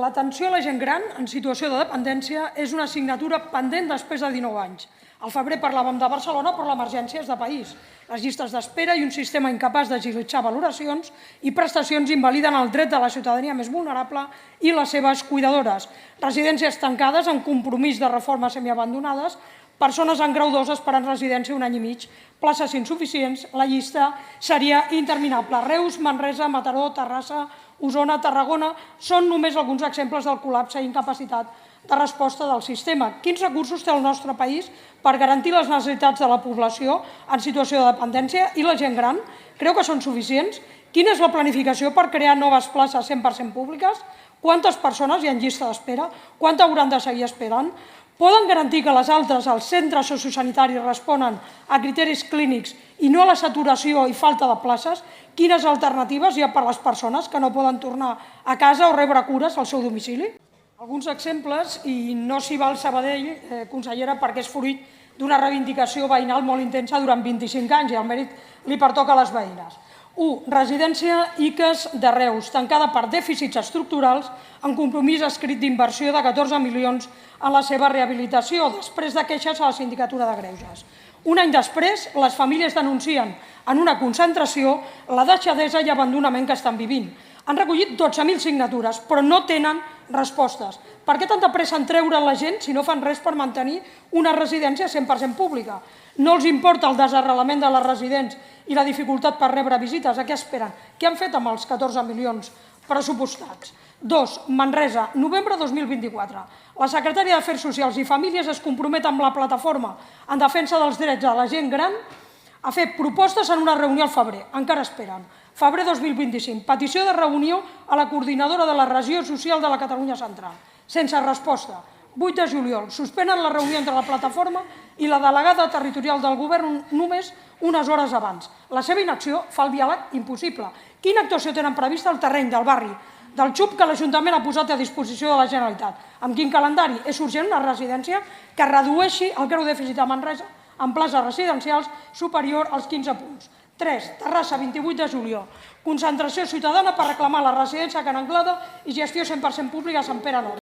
L'atenció a la gent gran en situació de dependència és una assignatura pendent després de 19 anys. Al febrer parlàvem de Barcelona, però l'emergència és de país. Les llistes d'espera i un sistema incapaç d'agilitzar valoracions i prestacions invaliden el dret de la ciutadania més vulnerable i les seves cuidadores. Residències tancades amb compromís de reformes semiabandonades, persones en grau 2 esperant residència un any i mig, places insuficients, la llista seria interminable. Reus, Manresa, Mataró, Terrassa, Osona, Tarragona són només alguns exemples del col·lapse i incapacitat de resposta del sistema. Quins recursos té el nostre país per garantir les necessitats de la població en situació de dependència i la gent gran? Creu que són suficients? Quina és la planificació per crear noves places 100% públiques? Quantes persones hi ha en llista d'espera? Quantes hauran de seguir esperant? Poden garantir que les altres, els centres sociosanitaris, responen a criteris clínics i no a la saturació i falta de places? Quines alternatives hi ha per a les persones que no poden tornar a casa o rebre cures al seu domicili? Alguns exemples, i no s'hi val Sabadell, consellera, perquè és fruit d'una reivindicació veïnal molt intensa durant 25 anys i el mèrit li pertoca a les veïnes. 1. Residència ICAS de Reus, tancada per dèficits estructurals amb compromís escrit d'inversió de 14 milions en la seva rehabilitació, després de queixes a la Sindicatura de Greuges. Un any després, les famílies denuncien en una concentració la deixadesa i abandonament que estan vivint. Han recollit 12.000 signatures, però no tenen respostes. Per què tanta pressa en treure la gent si no fan res per mantenir una residència 100% pública? No els importa el desarrelament de les residents i la dificultat per rebre visites? A què esperen? Què han fet amb els 14 milions pressupostats? 2. Manresa, novembre 2024. La secretària d'Afers Socials i Famílies es compromet amb la plataforma en defensa dels drets de la gent gran a fer propostes en una reunió al febrer. Encara esperen. Febrer 2025. Petició de reunió a la coordinadora de la regió social de la Catalunya Central. Sense resposta. 8 de juliol. Suspenen la reunió entre la plataforma i la delegada territorial del govern només unes hores abans. La seva inacció fa el diàleg impossible. Quina actuació tenen prevista al terreny del barri del XUP que l'Ajuntament ha posat a disposició de la Generalitat? Amb quin calendari? És urgent una residència que redueixi el greu dèficit a Manresa en places residencials superior als 15 punts. 3. Terrassa, 28 de juliol. Concentració ciutadana per reclamar la residència a Can Anglada i gestió 100% pública a Sant Pere Nord.